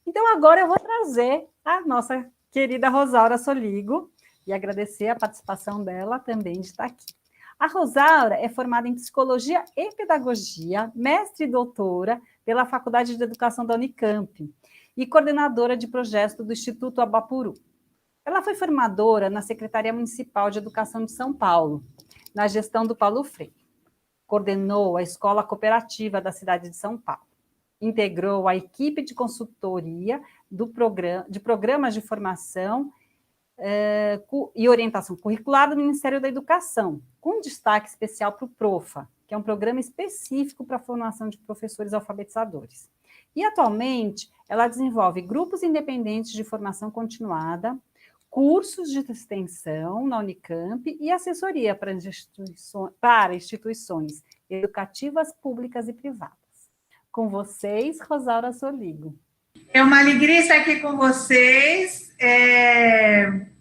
Então, agora eu vou trazer a nossa querida Rosaura Soligo e agradecer a participação dela também de estar aqui. A Rosaura é formada em Psicologia e Pedagogia, mestre e doutora pela Faculdade de Educação da Unicamp e coordenadora de projeto do Instituto Abapuru. Ela foi formadora na Secretaria Municipal de Educação de São Paulo, na gestão do Paulo Freire. Coordenou a Escola Cooperativa da cidade de São Paulo. Integrou a equipe de consultoria de programas de formação e orientação curricular do Ministério da Educação, com destaque especial para o PROFA, que é um programa específico para a formação de professores alfabetizadores. E, atualmente, ela desenvolve grupos independentes de formação continuada, cursos de extensão na Unicamp e assessoria para instituições educativas públicas e privadas. Com vocês, Rosaura Soligo. É uma alegria estar aqui com vocês,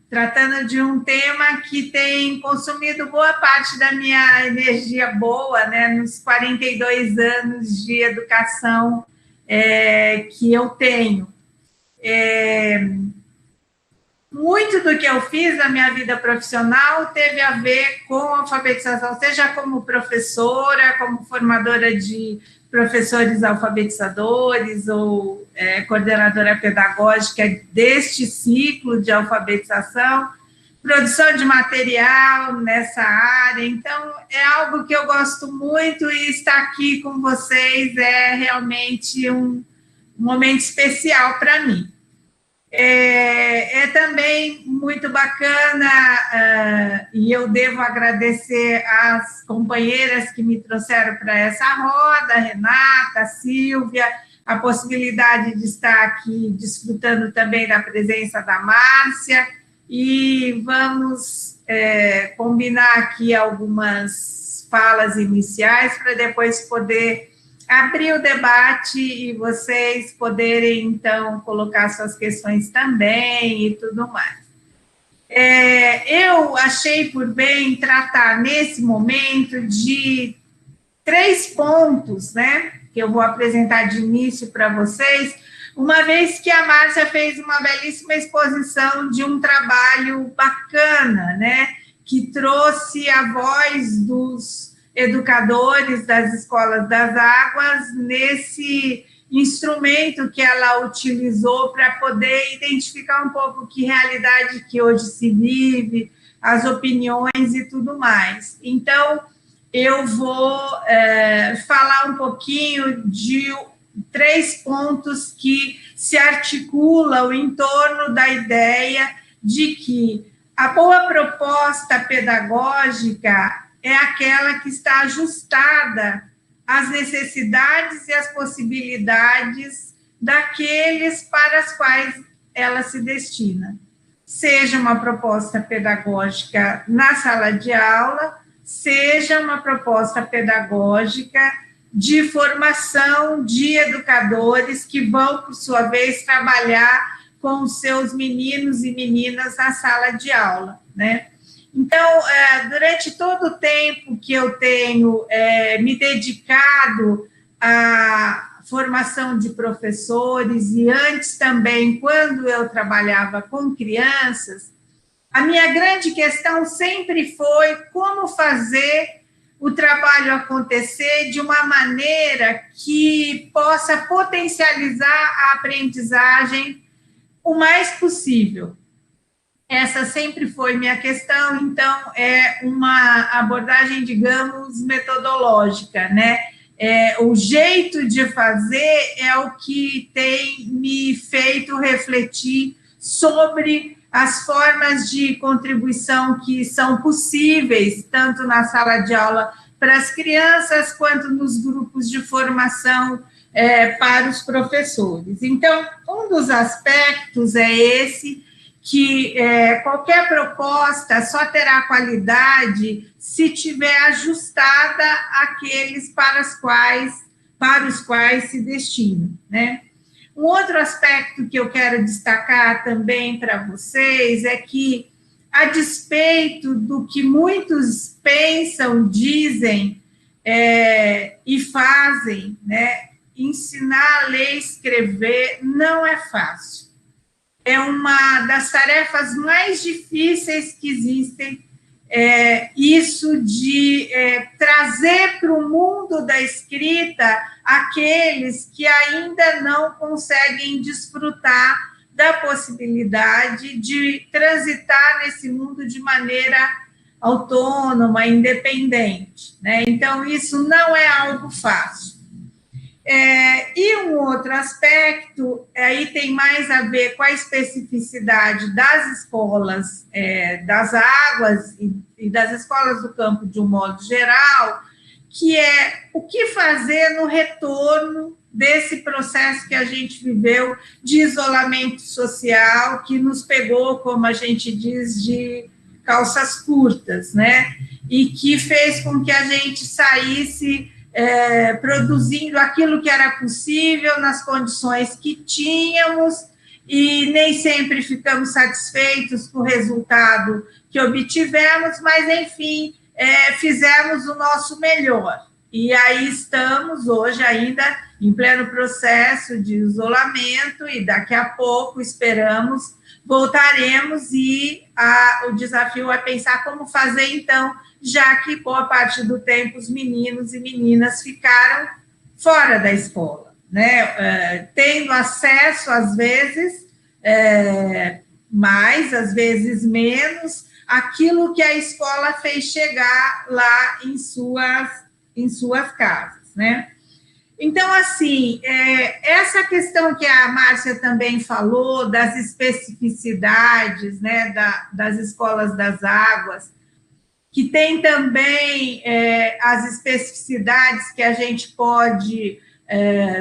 tratando de um tema que tem consumido boa parte da minha energia boa, né, nos 42 anos de educação que eu tenho. Muito do que eu fiz na minha vida profissional teve a ver com alfabetização, seja como professora, como formadora de professores alfabetizadores ou coordenadora pedagógica deste ciclo de alfabetização, produção de material nessa área. Então, é algo que eu gosto muito e estar aqui com vocês é realmente um momento especial para mim. É também muito bacana, e eu devo agradecer às companheiras que me trouxeram para essa roda, a Renata, a Silvia, a possibilidade de estar aqui desfrutando também da presença da Márcia, e vamos combinar aqui algumas falas iniciais para depois poder abrir o debate e vocês poderem, então, colocar suas questões também e tudo mais. Eu achei por bem tratar, nesse momento, de 3 pontos, né, que eu vou apresentar de início para vocês, uma vez que a Márcia fez uma belíssima exposição de um trabalho bacana, né, que trouxe a voz dos educadores das escolas das águas nesse instrumento que ela utilizou para poder identificar um pouco que realidade que hoje se vive, as opiniões e tudo mais. Então, eu vou falar um pouquinho de 3 pontos que se articulam em torno da ideia de que a boa proposta pedagógica é aquela que está ajustada às necessidades e às possibilidades daqueles para os quais ela se destina. Seja uma proposta pedagógica na sala de aula, seja uma proposta pedagógica de formação de educadores que vão, por sua vez, trabalhar com os seus meninos e meninas na sala de aula, né? Então, durante todo o tempo que eu tenho me dedicado à formação de professores, e antes também, quando eu trabalhava com crianças, a minha grande questão sempre foi como fazer o trabalho acontecer de uma maneira que possa potencializar a aprendizagem o mais possível. Essa sempre foi minha questão, então, é uma abordagem, digamos, metodológica, né? O jeito de fazer é o que tem me feito refletir sobre as formas de contribuição que são possíveis, tanto na sala de aula para as crianças, quanto nos grupos de formação para os professores. Então, um dos aspectos é esse, que qualquer proposta só terá qualidade se tiver ajustada àqueles para os quais se destina, né? Um outro aspecto que eu quero destacar também para vocês é que, a despeito do que muitos pensam, dizem e fazem, né, ensinar a ler e escrever não é fácil. É uma das tarefas mais difíceis que existem, isso de trazer para o mundo da escrita aqueles que ainda não conseguem desfrutar da possibilidade de transitar nesse mundo de maneira autônoma, independente, né? Então, isso não é algo fácil. E um outro aspecto, aí tem mais a ver com a especificidade das escolas das águas e das escolas do campo de um modo geral, que é o que fazer no retorno desse processo que a gente viveu de isolamento social, que nos pegou, como a gente diz, de calças curtas, né? E que fez com que a gente saísse produzindo aquilo que era possível nas condições que tínhamos e nem sempre ficamos satisfeitos com o resultado que obtivemos, mas, enfim, fizemos o nosso melhor. E aí estamos hoje ainda em pleno processo de isolamento e daqui a pouco, esperamos, voltaremos e o desafio é pensar como fazer, então, já que boa parte do tempo os meninos e meninas ficaram fora da escola, né? Tendo acesso, às vezes, mais, às vezes menos, aquilo que a escola fez chegar lá em suas casas, né? Então, assim, essa questão que a Márcia também falou, das especificidades, né, das escolas das águas, que tem também as especificidades que a gente pode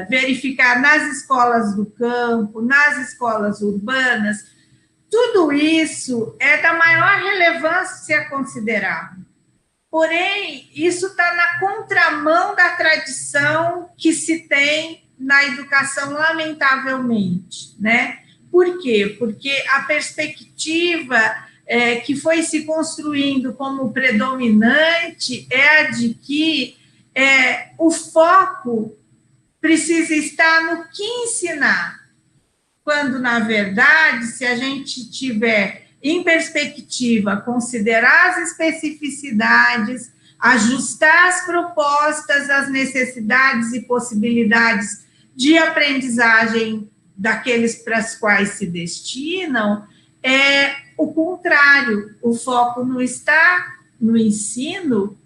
verificar nas escolas do campo, nas escolas urbanas, tudo isso é da maior relevância a considerar. Porém, isso está na contramão da tradição que se tem na educação, lamentavelmente, né? Por quê? Porque a perspectiva que foi se construindo como predominante é a de que o foco precisa estar no que ensinar, quando, na verdade, se a gente tiver em perspectiva, considerar as especificidades, ajustar as propostas às necessidades e possibilidades de aprendizagem daqueles para os quais se destinam, o contrário, o foco não está no ensino,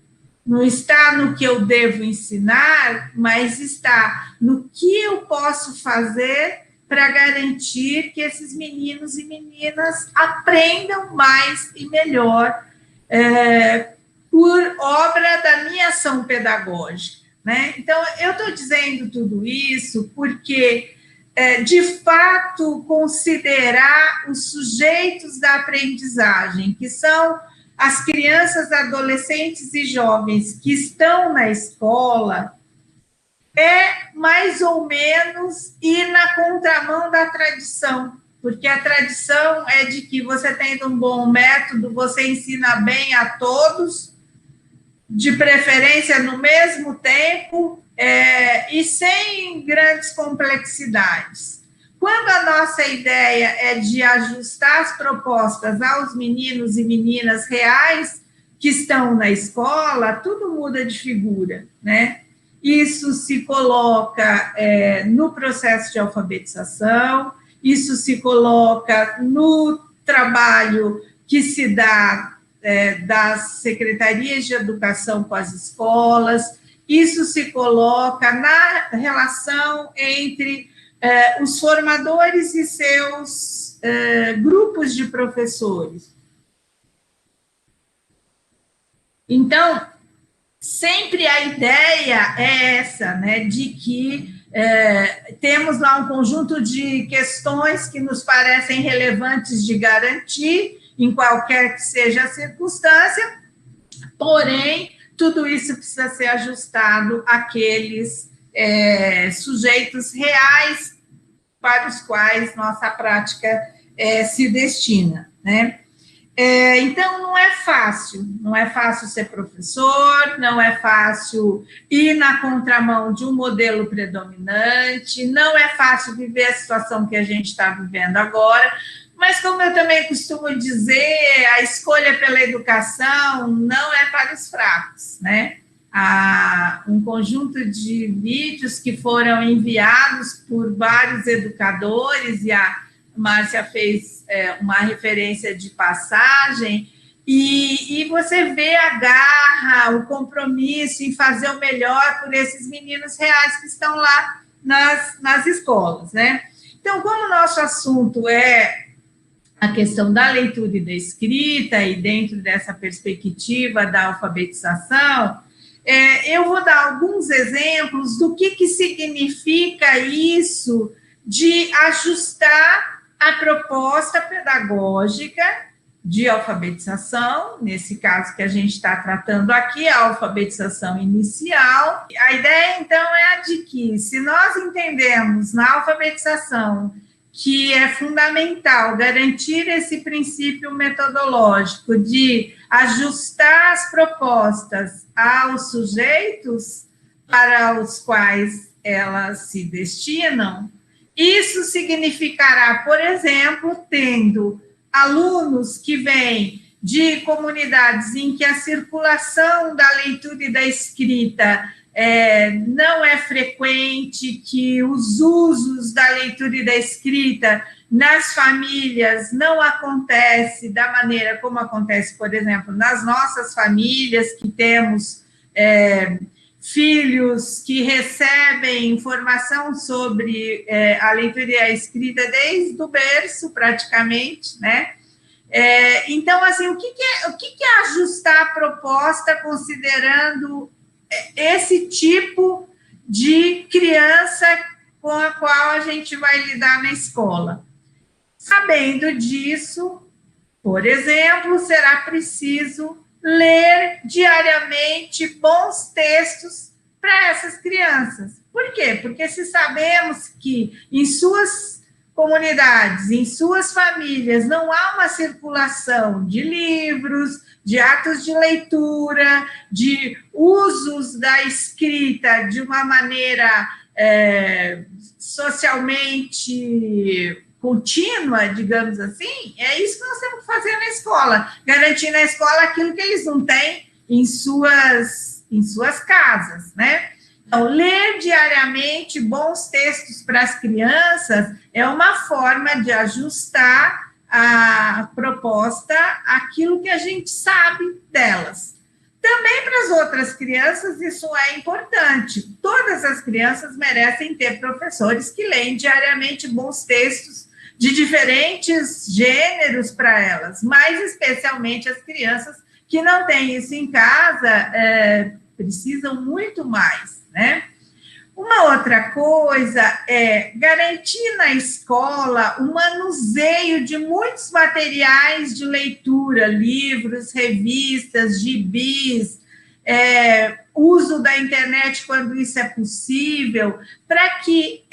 não está no que eu devo ensinar, mas está no que eu posso fazer para garantir que esses meninos e meninas aprendam mais e melhor por obra da minha ação pedagógica, né? Então, eu estou dizendo tudo isso porque, de fato, considerar os sujeitos da aprendizagem, que são as crianças, adolescentes e jovens que estão na escola, mais ou menos ir na contramão da tradição, porque a tradição é de que você tendo um bom método, você ensina bem a todos, de preferência no mesmo tempo, e sem grandes complexidades. Quando a nossa ideia é de ajustar as propostas aos meninos e meninas reais que estão na escola, tudo muda de figura, né? Isso se coloca no processo de alfabetização, isso se coloca no trabalho que se dá das secretarias de educação com as escolas, isso se coloca na relação entre os formadores e seus grupos de professores. Então, sempre a ideia é essa, né, de que temos lá um conjunto de questões que nos parecem relevantes de garantir, em qualquer que seja a circunstância, porém, tudo isso precisa ser ajustado àqueles sujeitos reais para os quais nossa prática se destina, né? Então, não é fácil ser professor, não é fácil ir na contramão de um modelo predominante, não é fácil viver a situação que a gente está vivendo agora, mas como eu também costumo dizer, a escolha pela educação não é para os fracos, né? Há um conjunto de vídeos que foram enviados por vários educadores, e a Márcia fez uma referência de passagem, e você vê a garra, o compromisso em fazer o melhor por esses meninos reais que estão lá nas escolas, né? Então, como o nosso assunto é a questão da leitura e da escrita, e dentro dessa perspectiva da alfabetização, eu vou dar alguns exemplos do que significa isso de ajustar a proposta pedagógica de alfabetização, nesse caso que a gente está tratando aqui, a alfabetização inicial. A ideia, então, é a de que, se nós entendemos na alfabetização que é fundamental garantir esse princípio metodológico de ajustar as propostas aos sujeitos para os quais elas se destinam, isso significará, por exemplo, tendo alunos que vêm de comunidades em que a circulação da leitura e da escrita não é frequente, que os usos da leitura e da escrita nas famílias não acontece da maneira como acontece, por exemplo, nas nossas famílias, que temos filhos que recebem informação sobre a leitura e a escrita desde o berço, praticamente, né? Então, assim, o que é ajustar a proposta considerando esse tipo de criança com a qual a gente vai lidar na escola? Sabendo disso, por exemplo, será preciso ler diariamente bons textos para essas crianças. Por quê? Porque se sabemos que em suas comunidades, em suas famílias, não há uma circulação de livros, de atos de leitura, de usos da escrita de uma maneira socialmente contínua, digamos assim, é isso que nós temos que fazer na escola, garantir na escola aquilo que eles não têm em suas casas, né? Então, ler diariamente bons textos para as crianças é uma forma de ajustar a proposta àquilo que a gente sabe delas. Também para as outras crianças isso é importante. Todas as crianças merecem ter professores que leem diariamente bons textos de diferentes gêneros para elas, mas especialmente as crianças que não têm isso em casa precisam muito mais, né? Uma outra coisa é garantir na escola o manuseio de muitos materiais de leitura, livros, revistas, gibis, uso da internet quando isso é possível, para que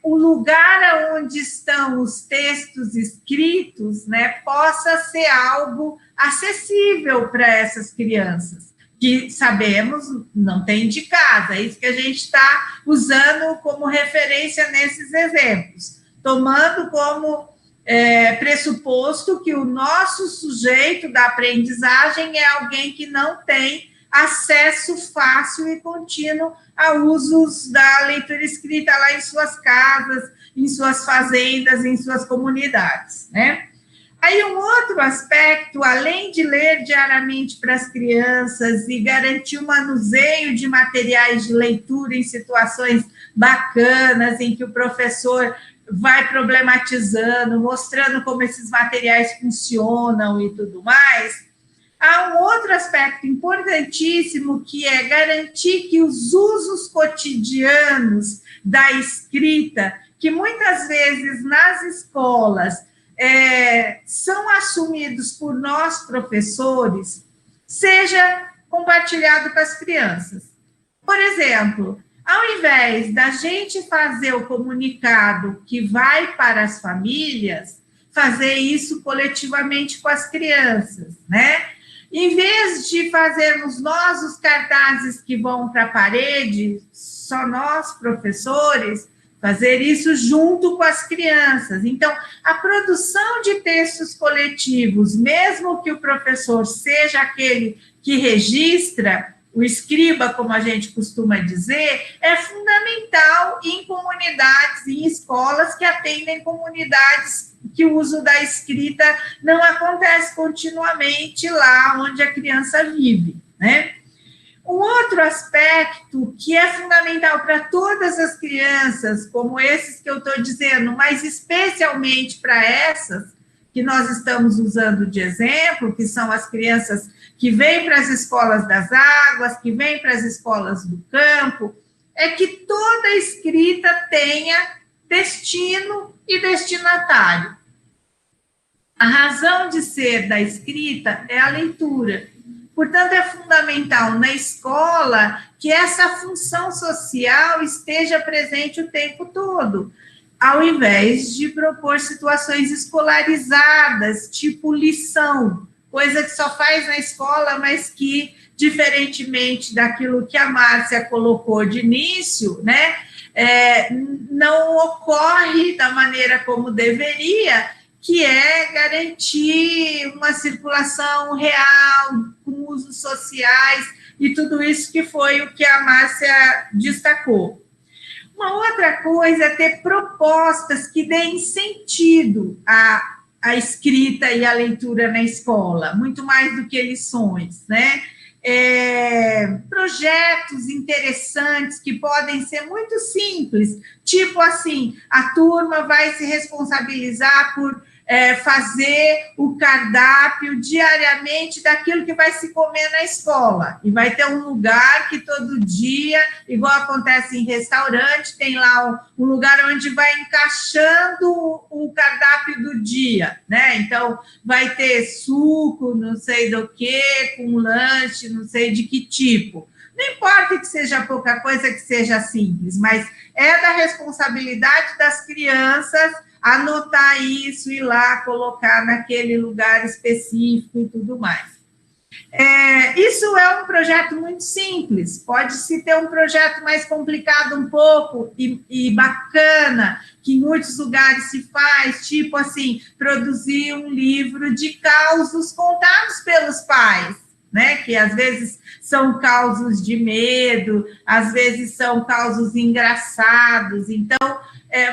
o lugar onde estão os textos escritos, né, possa ser algo acessível para essas crianças, que sabemos não tem de casa, é isso que a gente está usando como referência nesses exemplos, tomando como pressuposto que o nosso sujeito da aprendizagem é alguém que não tem acesso fácil e contínuo a usos da leitura escrita lá em suas casas, em suas fazendas, em suas comunidades, né? Aí, um outro aspecto, além de ler diariamente para as crianças e garantir o manuseio de materiais de leitura em situações bacanas, em que o professor vai problematizando, mostrando como esses materiais funcionam e tudo mais, há um outro aspecto importantíssimo, que é garantir que os usos cotidianos da escrita, que muitas vezes nas escolas são assumidos por nós, professores, seja compartilhado com as crianças. Por exemplo, ao invés da gente fazer o comunicado que vai para as famílias, fazer isso coletivamente com as crianças, né? Em vez de fazermos nós os cartazes que vão para a parede, só nós, professores, fazer isso junto com as crianças. Então, a produção de textos coletivos, mesmo que o professor seja aquele que registra, o escriba, como a gente costuma dizer, é fundamental em comunidades, em escolas que atendem comunidades que o uso da escrita não acontece continuamente lá onde a criança vive, né? Um outro aspecto que é fundamental para todas as crianças, como esses que eu estou dizendo, mas especialmente para essas que nós estamos usando de exemplo, que são as crianças que vêm para as escolas das águas, que vêm para as escolas do campo, é que toda escrita tenha destino e destinatário. A razão de ser da escrita é a leitura. Portanto, é fundamental na escola que essa função social esteja presente o tempo todo, ao invés de propor situações escolarizadas, tipo lição, coisa que só faz na escola, mas que, diferentemente daquilo que a Márcia colocou de início, né, não ocorre da maneira como deveria, que é garantir uma circulação real, com usos sociais, e tudo isso que foi o que a Márcia destacou. Uma outra coisa é ter propostas que deem sentido à escrita e à leitura na escola, muito mais do que lições, né? Projetos interessantes que podem ser muito simples, tipo assim, a turma vai se responsabilizar por fazer o cardápio diariamente daquilo que vai se comer na escola, e vai ter um lugar que todo dia, igual acontece em restaurante, tem lá um lugar onde vai encaixando o cardápio do dia, né? Então, vai ter suco, não sei do que, com lanche, não sei de que tipo. Não importa que seja pouca coisa, que seja simples, mas é da responsabilidade das crianças anotar isso, ir lá, colocar naquele lugar específico e tudo mais. Isso é um projeto muito simples, pode-se ter um projeto mais complicado um pouco e bacana, que em muitos lugares se faz, tipo assim, produzir um livro de causos contados pelos pais, né, que às vezes são causos de medo, às vezes são causos engraçados. Então,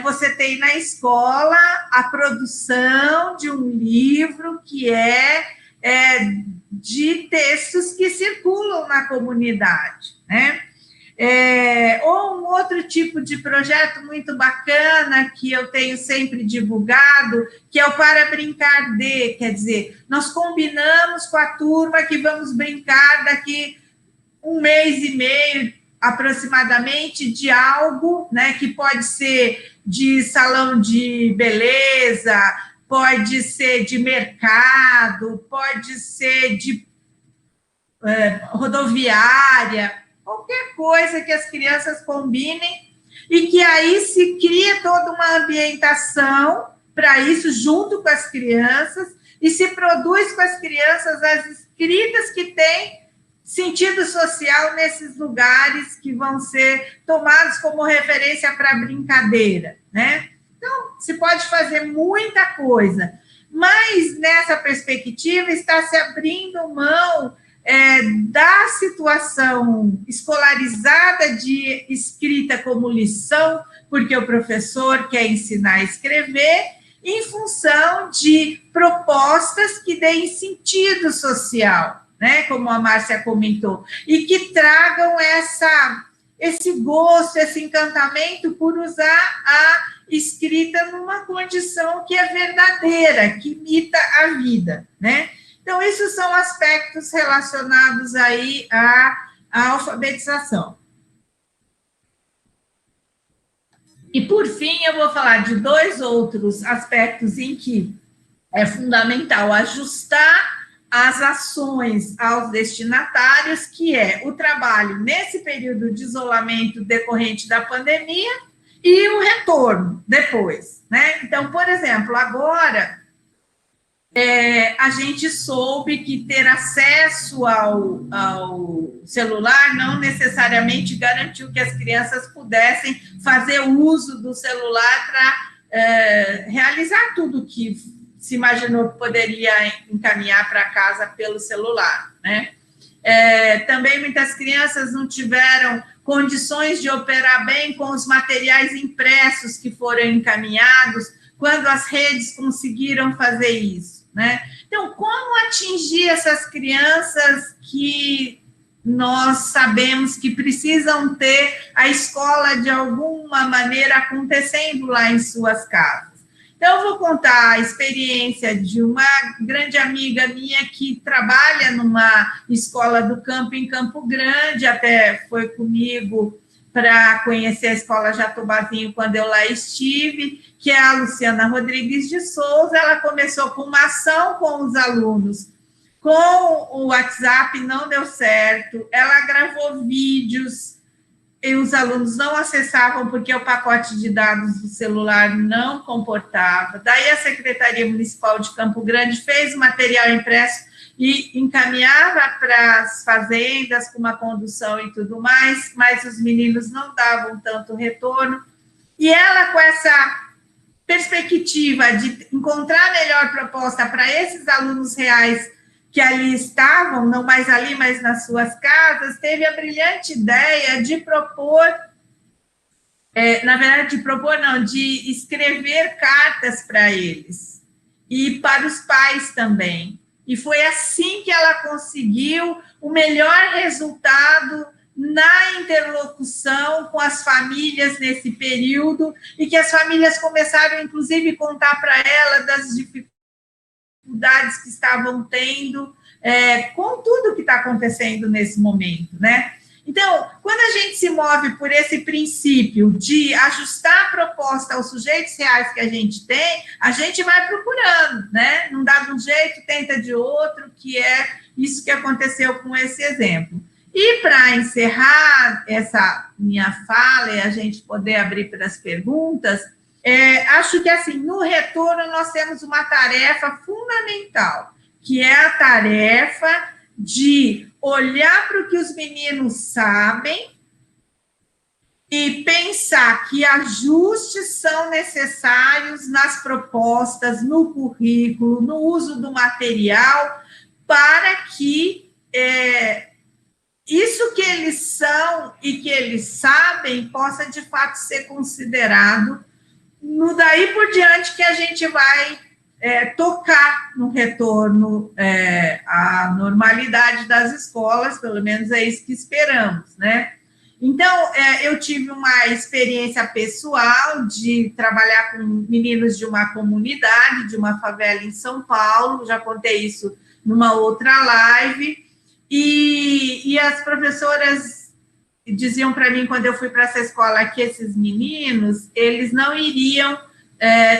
você tem na escola a produção de um livro que de textos que circulam na comunidade, né? Ou um outro tipo de projeto muito bacana que eu tenho sempre divulgado, que é o Para Brincar De, quer dizer, nós combinamos com a turma que vamos brincar daqui 1 mês e meio, aproximadamente, de algo, né, que pode ser de salão de beleza, pode ser de mercado, pode ser de rodoviária, qualquer coisa que as crianças combinem, e que aí se cria toda uma ambientação para isso, junto com as crianças, e se produz com as crianças as escritas que têm sentido social nesses lugares que vão ser tomados como referência para brincadeira, né? Então, se pode fazer muita coisa, mas nessa perspectiva está se abrindo mão da situação escolarizada de escrita como lição, porque o professor quer ensinar a escrever, em função de propostas que deem sentido social, né, como a Márcia comentou, e que tragam esse gosto, esse encantamento por usar a escrita numa condição que é verdadeira, que imita a vida, né? Então, esses são aspectos relacionados aí à alfabetização. E, por fim, eu vou falar de 2 outros aspectos em que é fundamental ajustar as ações aos destinatários, que é o trabalho nesse período de isolamento decorrente da pandemia e o retorno depois, né? Então, por exemplo, agora a gente soube que ter acesso ao celular não necessariamente garantiu que as crianças pudessem fazer uso do celular para realizar tudo que se imaginou que poderia encaminhar para casa pelo celular, né? Também muitas crianças não tiveram condições de operar bem com os materiais impressos que foram encaminhados, quando as redes conseguiram fazer isso, né? Então, como atingir essas crianças que nós sabemos que precisam ter a escola de alguma maneira acontecendo lá em suas casas? Então, eu vou contar a experiência de uma grande amiga minha que trabalha numa escola do campo em Campo Grande, até foi comigo para conhecer a escola Jatobazinho quando eu lá estive, que é a Luciana Rodrigues de Souza. Ela começou com uma ação com os alunos, com o WhatsApp, não deu certo, ela gravou vídeos, e os alunos não acessavam porque o pacote de dados do celular não comportava. Daí a Secretaria Municipal de Campo Grande fez o material impresso e encaminhava para as fazendas com uma condução e tudo mais, mas os meninos não davam tanto retorno. E ela, com essa perspectiva de encontrar a melhor proposta para esses alunos reais que ali estavam, não mais ali, mas nas suas casas, teve a brilhante ideia de propor, de escrever cartas para eles, e para os pais também. E foi assim que ela conseguiu o melhor resultado na interlocução com as famílias nesse período, e que as famílias começaram, inclusive, a contar para ela das dificuldades que estavam tendo com tudo que está acontecendo nesse momento, né? Então, quando a gente se move por esse princípio de ajustar a proposta aos sujeitos reais que a gente tem, a gente vai procurando, né? Não dá de um jeito, tenta de outro, que é isso que aconteceu com esse exemplo. E para encerrar essa minha fala e a gente poder abrir para as perguntas, acho que, assim, no retorno nós temos uma tarefa fundamental, que é a tarefa de olhar para o que os meninos sabem e pensar que ajustes são necessários nas propostas, no currículo, no uso do material, para que isso que eles são e que eles sabem possa, de fato, ser considerado no daí por diante que a gente vai tocar no retorno à normalidade das escolas, pelo menos é isso que esperamos, né? Então, eu tive uma experiência pessoal de trabalhar com meninos de uma comunidade, de uma favela em São Paulo, já contei isso numa outra live, e as professoras diziam para mim, quando eu fui para essa escola, que esses meninos, eles não iriam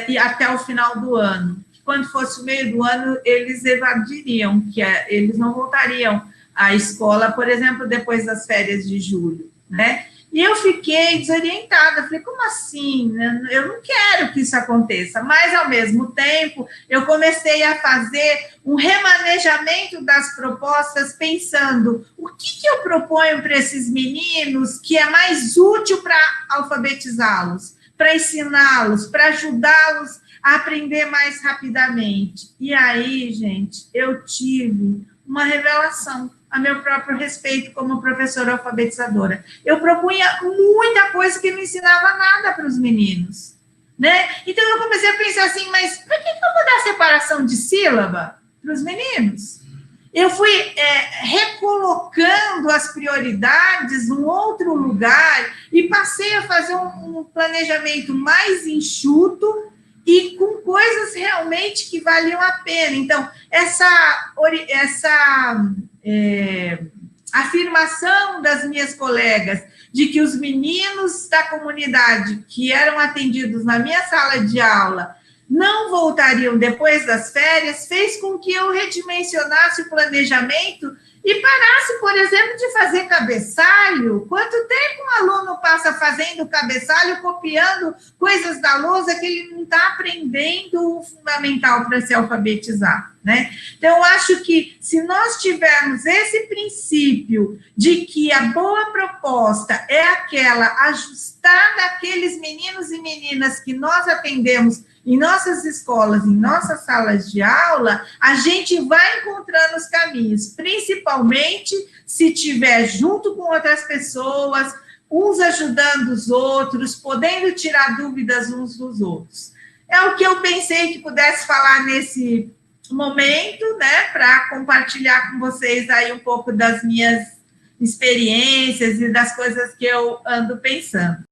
ir até o final do ano. Quando fosse o meio do ano, eles evadiriam, que eles não voltariam à escola, por exemplo, depois das férias de julho, né? E eu fiquei desorientada, falei, como assim? Eu não quero que isso aconteça, mas, ao mesmo tempo, eu comecei a fazer um remanejamento das propostas, pensando, o que eu proponho para esses meninos que é mais útil para alfabetizá-los, para ensiná-los, para ajudá-los a aprender mais rapidamente. E aí, gente, eu tive uma revelação a meu próprio respeito como professora alfabetizadora. Eu propunha muita coisa que não ensinava nada para os meninos, né? Então, eu comecei a pensar assim, mas para que eu vou dar separação de sílaba para os meninos? Eu fui recolocando as prioridades num outro lugar e passei a fazer um planejamento mais enxuto e com coisas realmente que valiam a pena. Então, essa afirmação das minhas colegas de que os meninos da comunidade que eram atendidos na minha sala de aula não voltariam depois das férias, fez com que eu redimensionasse o planejamento e parasse, por exemplo, de fazer cabeçalho. Quanto tempo um aluno passa fazendo cabeçalho, copiando coisas da lousa que ele não está aprendendo o fundamental para se alfabetizar, né? Então, eu acho que se nós tivermos esse princípio de que a boa proposta é aquela ajustada àqueles meninos e meninas que nós atendemos em nossas escolas, em nossas salas de aula, a gente vai encontrando os caminhos, principalmente se tiver junto com outras pessoas, uns ajudando os outros, podendo tirar dúvidas uns dos outros. É o que eu pensei que pudesse falar nesse momento, né, para compartilhar com vocês aí um pouco das minhas experiências e das coisas que eu ando pensando.